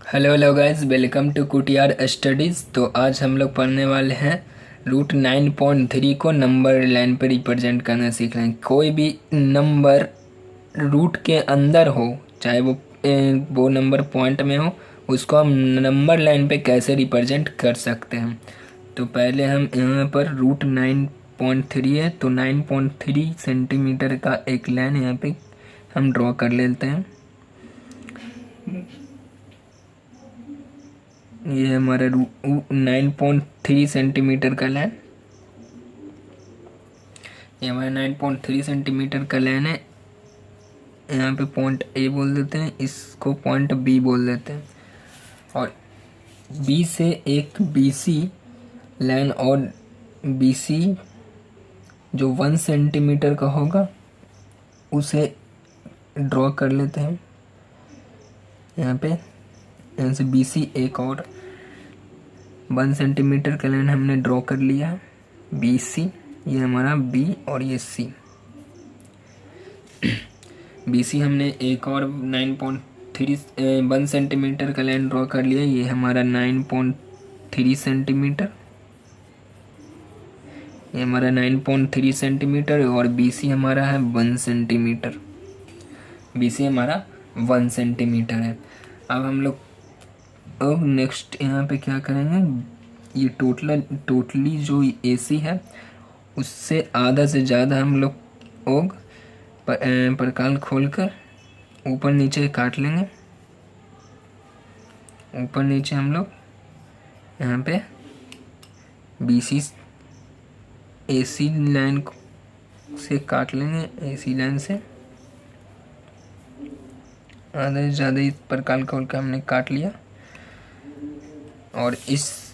Hello hello guys, welcome to कुटियार studies. तो आज हम लोग पढ़ने वाले हैं रूट 9.3 को नंबर लाइन पर रिप्रेजेंट करना सीख रहे हैं। कोई भी नंबर रूट के अंदर हो, चाहे वो नंबर पॉइंट में हो, उसको हम नंबर लाइन पे कैसे रिप्रेजेंट कर सकते हैं। तो पहले हम यहाँ पर रूट 9.3 है, तो 9.3 सेंटीमीटर का एक लाइन यहाँ पे हम ड्रॉ कर लेते हैं। ये हमारा 9.3 सेंटीमीटर का लाइन, ये हमारा 9.3 सेंटीमीटर का लाइन है। यहाँ पे पॉइंट ए बोल देते हैं, इसको पॉइंट बी बोल देते हैं। और बी से एक बीसी लाइन और बीसी जो 1 सेंटीमीटर का होगा उसे ड्रॉ कर लेते हैं। यहाँ से बीसी एक और 1 सेंटीमीटर का लाइन हमने ड्रॉ कर लिया है। बीसी, ये हमारा बी और ये सी। बीसी हमने एक और 1 सेंटीमीटर का लाइन ड्रॉ कर लिया। ये हमारा 9.3 सेंटीमीटर, ये हमारा 9.3 सेंटीमीटर और बीसी हमारा है 1 सेंटीमीटर। बीसी हमारा 1 सेंटीमीटर है। अब हम लोग नेक्स्ट यहाँ पे क्या करेंगे, ये टोटली जो एसी है उससे आधा से ज़्यादा हम लोग प्रकाल खोलकर ऊपर नीचे काट लेंगे। ऊपर नीचे हम लोग यहाँ पे बीसी एसी लाइन से काट लेंगे। एसी लाइन से आधा से ज़्यादा इस प्रकाल खोल कर हमने काट लिया। और इस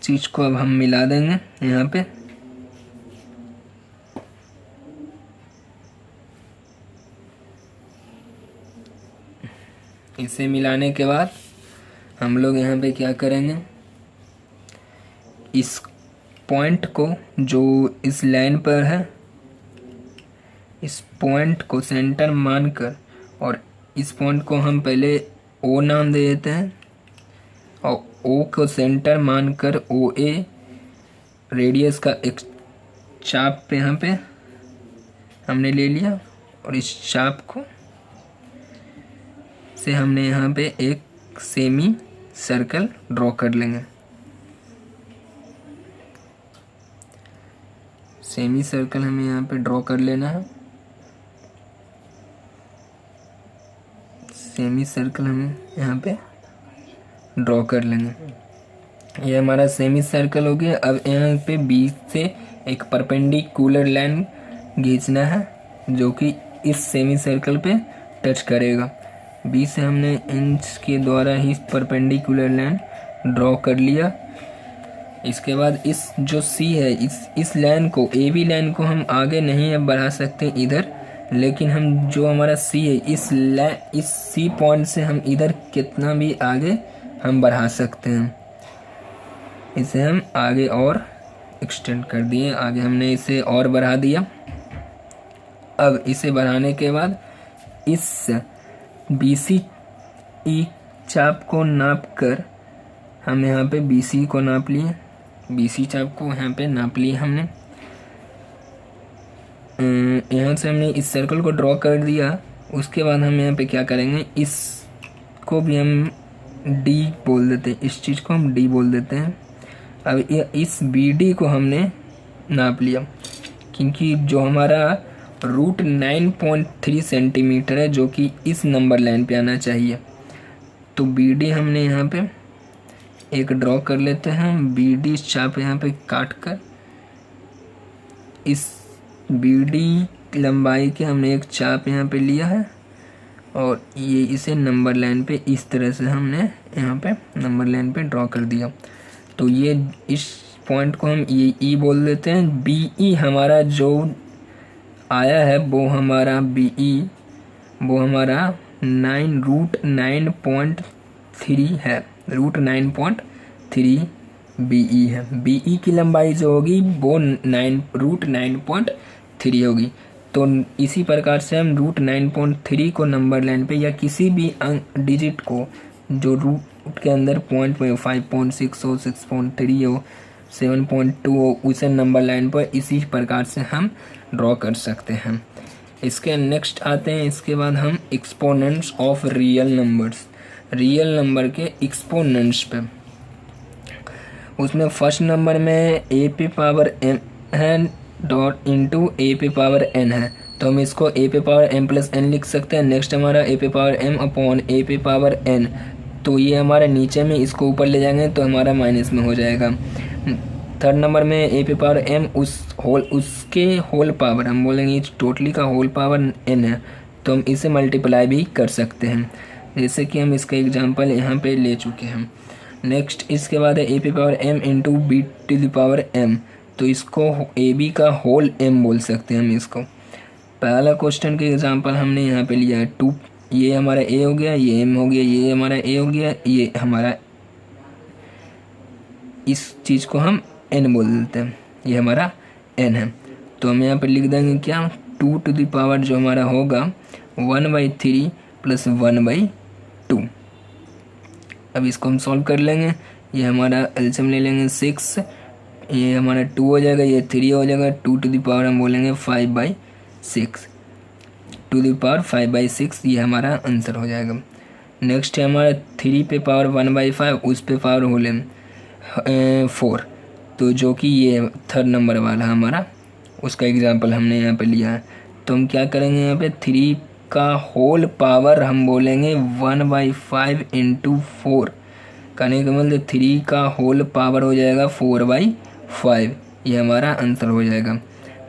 चीज़ को अब हम मिला देंगे यहाँ पे। इसे मिलाने के बाद हम लोग यहाँ पे क्या करेंगे, इस पॉइंट को जो इस लाइन पर है, इस पॉइंट को सेंटर मानकर, और इस पॉइंट को हम पहले ओ नाम दे देते हैं और ओ को सेंटर मानकर ओ ए रेडियस का एक चाप पे यहाँ पे हमने ले लिया। और इस चाप को से हमने यहाँ पे एक सेमी सर्कल ड्रॉ कर लेंगे। सेमी सर्कल हमें यहाँ पे ड्रॉ कर लेना है। सेमी सर्कल हम यहाँ पे ड्रॉ कर लेंगे। ये हमारा सेमी सर्कल हो गया। अब यहाँ पे बीच से एक परपेंडिकुलर लाइन खींचना है जो कि इस सेमी सर्कल पे टच करेगा। बीच से हमने इंच के द्वारा ही परपेंडिकुलर लाइन ड्रॉ कर लिया। इसके बाद इस जो सी है, इस लाइन को, ए बी लाइन को हम आगे नहीं अब बढ़ा सकते इधर, लेकिन हम जो हमारा सी है इस सी पॉइंट से हम इधर कितना भी आगे हम बढ़ा सकते हैं। इसे हम आगे और एक्सटेंड कर दिए, आगे हमने इसे और बढ़ा दिया। अब इसे बढ़ाने के बाद इस बीसी चाप को नाप कर हम यहाँ पे बीसी को नाप लिए। बीसी चाप को यहाँ पे नाप लिए हमने। यहाँ से हमने इस सर्कल को ड्रॉ कर दिया। उसके बाद हम यहाँ पे क्या करेंगे, इसको भी हम डी बोल देते हैं, इस चीज़ को हम डी बोल देते हैं। अब इस बी डी को हमने नाप लिया, क्योंकि जो हमारा रूट 9.3 सेंटीमीटर है जो कि इस नंबर लाइन पे आना चाहिए। तो बी डी हमने यहाँ पे एक ड्रॉ कर लेते हैं। बी डी चाप यहाँ पे काट कर इस बी डी लंबाई के हमने एक चाप यहाँ पे लिया है और ये इसे नंबर लाइन पे इस तरह से हमने यहाँ पे नंबर लाइन पे ड्रॉ कर दिया। तो ये इस पॉइंट को हम ई बोल देते हैं। बी ई हमारा जो आया है वो हमारा बी ई वो हमारा रूट 9.3 है। रूट 9.3 बी ई है। बी ई की लंबाई जो होगी वो रूट 9.3 होगी। तो इसी प्रकार से हम रूट 9.3 को नंबर लाइन पे या किसी भी डिजिट को जो रूट के अंदर पॉइंट में 5.6 हो, 6.3 हो, 7.2 हो, उसे नंबर लाइन पर इसी प्रकार से हम ड्रॉ कर सकते हैं। इसके नेक्स्ट आते हैं, इसके बाद हम exponents of real numbers, real number के एक्सपोनेंट्स पे। उसमें फर्स्ट नंबर में ए पे पावर एम है डॉट इंटू ए पे पावर एन है, तो हम इसको ए पे पावर एम प्लस एन लिख सकते हैं। नेक्स्ट हमारा ए पे पावर एम अपॉन ए पे पावर एन, तो ये हमारा नीचे में, इसको ऊपर ले जाएंगे तो हमारा माइनस में हो जाएगा। थर्ड नंबर में ए पे पावर एम उसके होल पावर, हम बोलेंगे टोटली का होल पावर एन है, तो हम इसे मल्टीप्लाई भी कर सकते हैं, जैसे कि हम इसका एग्जांपल यहाँ पे ले चुके हैं। नेक्स्ट इसके बाद है ए पे power M into B to the power M, तो इसको ए बी का होल एम बोल सकते हैं हम इसको। पहला क्वेश्चन के एग्जांपल हमने यहाँ पे लिया है 2, ये हमारा ए हो गया, ये एम हो गया, ये हमारा ए हो गया, ये हमारा, इस चीज़ को हम एन बोल देते हैं, ये हमारा एन है। तो हम यहाँ पे लिख देंगे क्या, 2 टू द पावर जो हमारा होगा 1/3 प्लस 1/2। अब इसको हम सॉल्व कर लेंगे, ये हमारा एलसीएम ले लेंगे 6, ये हमारा 2 हो जाएगा, ये 3 हो जाएगा, 2 टू द पावर हम बोलेंगे 5/6, 2 टू द पावर 5/6, ये हमारा आंसर हो जाएगा। नेक्स्ट है हमारा 3 पे पावर 1/5, उस पे पावर होल 4, तो जो कि ये थर्ड नंबर वाला हमारा, उसका एग्जांपल हमने यहाँ पे लिया है। तो हम क्या करेंगे, यहाँ पे 3 का होल पावर हम बोलेंगे 1/5 इंटू 4, कहने का मतलब 3 का होल पावर हो जाएगा 4/5, ये हमारा आंसर हो जाएगा।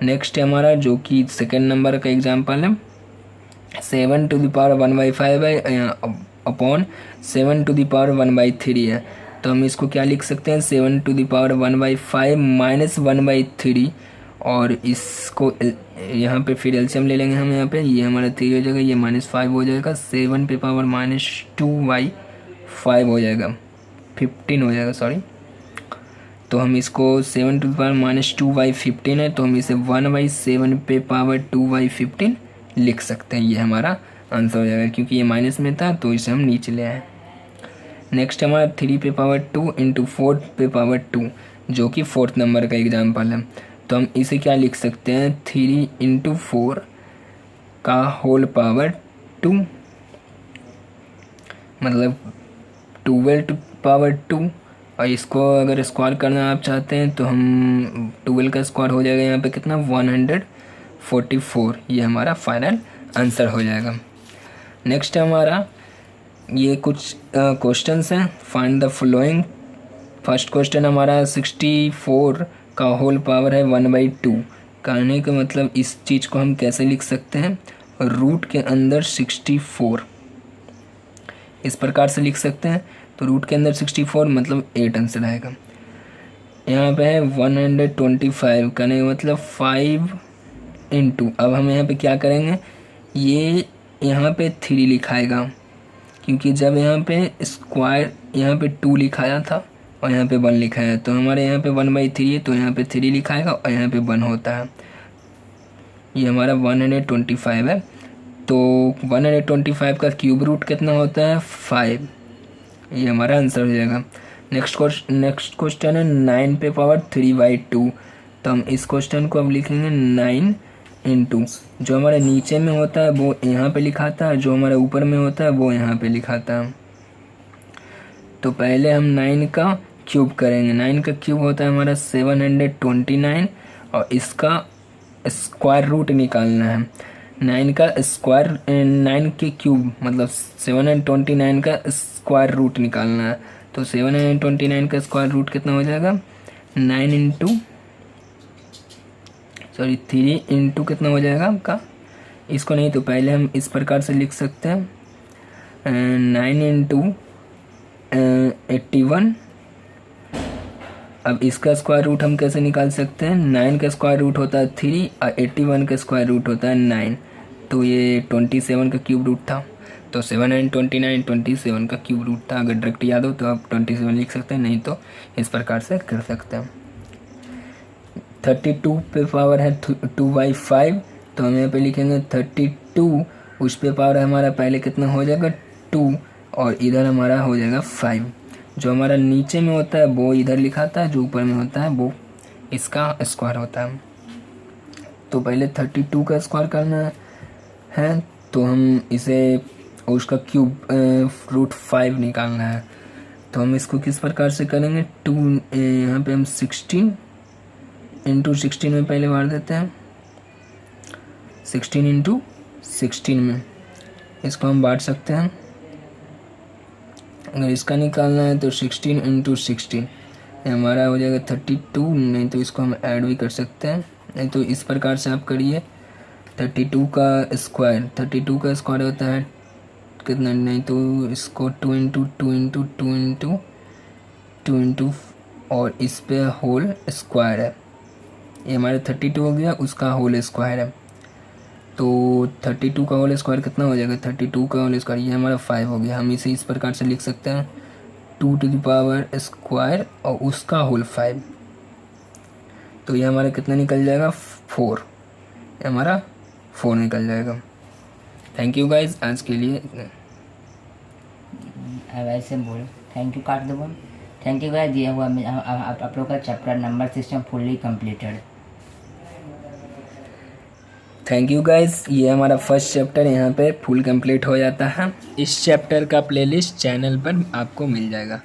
नेक्स्ट है हमारा जो कि सेकेंड नंबर का एग्जांपल है 7 to the power 1/5 upon 7 to the power 1/3 है, तो हम इसको क्या लिख सकते हैं, 7 टू द पावर 1/5 माइनस 1/3, और इसको यहाँ पे फिर एलसीएम ले लेंगे हम, यहाँ पे ये हमारा 3 हो जाएगा, ये -5 हो जाएगा, 7 पे पावर -2/5 हो जाएगा, 15 हो जाएगा, सॉरी। तो हम इसको 7 टू द पावर -2/15 है, तो हम इसे 1/7 पे पावर 2/15 लिख सकते हैं, ये हमारा आंसर हो जाएगा, क्योंकि ये माइनस में था तो इसे हम नीचे ले आए। नेक्स्ट हमारा 3 पे पावर 2 इंटू 4 पे पावर 2, जो कि फोर्थ नंबर का एग्जाम्पल है, तो हम इसे क्या लिख सकते हैं, 3 इंटू 4 का होल पावर 2, मतलब 12 टू पावर 2, और इसको अगर स्क्वायर करना आप चाहते हैं तो हम 12 का स्क्वायर हो जाएगा यहाँ पे कितना, 144, ये हमारा फाइनल आंसर हो जाएगा। नेक्स्ट हमारा ये कुछ क्वेश्चंस हैं, find the following. First question हमारा 64 का होल पावर है 1/2, कहने का मतलब इस चीज़ को हम कैसे लिख सकते हैं, रूट के अंदर 64, इस प्रकार से लिख सकते हैं। तो रूट के अंदर 64 मतलब 8 आंसर आएगा। यहाँ पे है 125, कहने का मतलब 5 इंटू, अब हम यहाँ पे क्या करेंगे, ये यहाँ पे 3 लिखाएगा, क्योंकि जब यहाँ पे स्क्वायर यहाँ पे 2 लिखाया था और यहाँ पे 1 लिखा है, तो हमारे यहाँ पे 1/3 है, तो यहाँ पे 3 लिखाएगा और यहाँ पे 1 होता है, ये हमारा 125 है। तो 125 का क्यूब रूट कितना होता है, 5, ये हमारा आंसर हो जाएगा। नेक्स्ट क्वेश्चन है 9 पे पावर 3/2, तो हम इस क्वेश्चन को अब लिखेंगे 9 इंटू, जो हमारे नीचे में होता है वो यहाँ पे लिखाता है, जो हमारे ऊपर में होता है वो यहाँ पे लिखाता है। तो पहले हम 9 का क्यूब करेंगे, 9 का क्यूब होता है हमारा 729, और इसका स्क्वायर रूट निकालना है। 9 का स्क्वायर, 9 के क्यूब मतलब 729 का स्क्वायर रूट निकालना है, तो 729 का स्क्वायर रूट कितना हो जाएगा, 3 इंटू कितना हो जाएगा आपका, इसको नहीं तो पहले हम इस प्रकार से लिख सकते हैं 9 इंटू 81। अब इसका स्क्वायर रूट हम कैसे निकाल सकते हैं, 9 का स्क्वायर रूट होता है 3 और 81 का स्क्वायर रूट होता है 9, तो ये 27 का क्यूब रूट था, तो 7 9 29, 27 का क्यूब रूट था। अगर डायरेक्ट याद हो तो आप 27 लिख सकते हैं, नहीं तो इस प्रकार से कर सकते हैं। 32 पे पावर है 2/5, तो हम यहाँ पे लिखेंगे 32, उस पे पावर हमारा पहले कितना हो जाएगा 2, और इधर हमारा हो जाएगा 5। जो हमारा नीचे में होता है वो इधर लिखा था, जो ऊपर में होता है वो इसका स्क्वायर होता है। तो पहले 32 का स्क्वायर करना है, तो हम इसे और उसका क्यूब √5 निकालना है। तो हम इसको किस प्रकार से करेंगे, 2 यहाँ पे हम 16 × 16 में पहले मार देते हैं, 16 × 16 में इसको हम बांट सकते हैं। अगर इसका निकालना है तो 16 × 16 हमारा हो जाएगा 32, नहीं तो इसको हम ऐड भी कर सकते हैं, नहीं तो इस प्रकार से आप करिए 32 का स्क्वायर होता है कितना, नहीं तो इसको 2 × 2 × 2 × 2 × और इस पे होल स्क्वायर है, ये हमारे 32 हो गया, उसका होल स्क्वायर है। तो 32 का होल स्क्वायर कितना हो जाएगा, 32 का होल स्क्वायर ये हमारा 5 हो गया। हम इसे इस प्रकार से लिख सकते हैं 2² और उसका होल 5, तो ये हमारा कितना निकल जाएगा 4, ये हमारा 4 निकल जाएगा। थैंक यू गाइज, आज के लिए वैसे बोल थैंक यू काट दो बोल। थैंक यू गाइस, दिया हुआ आप लोग का chapter number system fully completed. Thank you guys, ये हमारा फर्स्ट चैप्टर यहाँ पे फुल कंप्लीट हो जाता है। इस चैप्टर का प्लेलिस्ट चैनल पर आपको मिल जाएगा।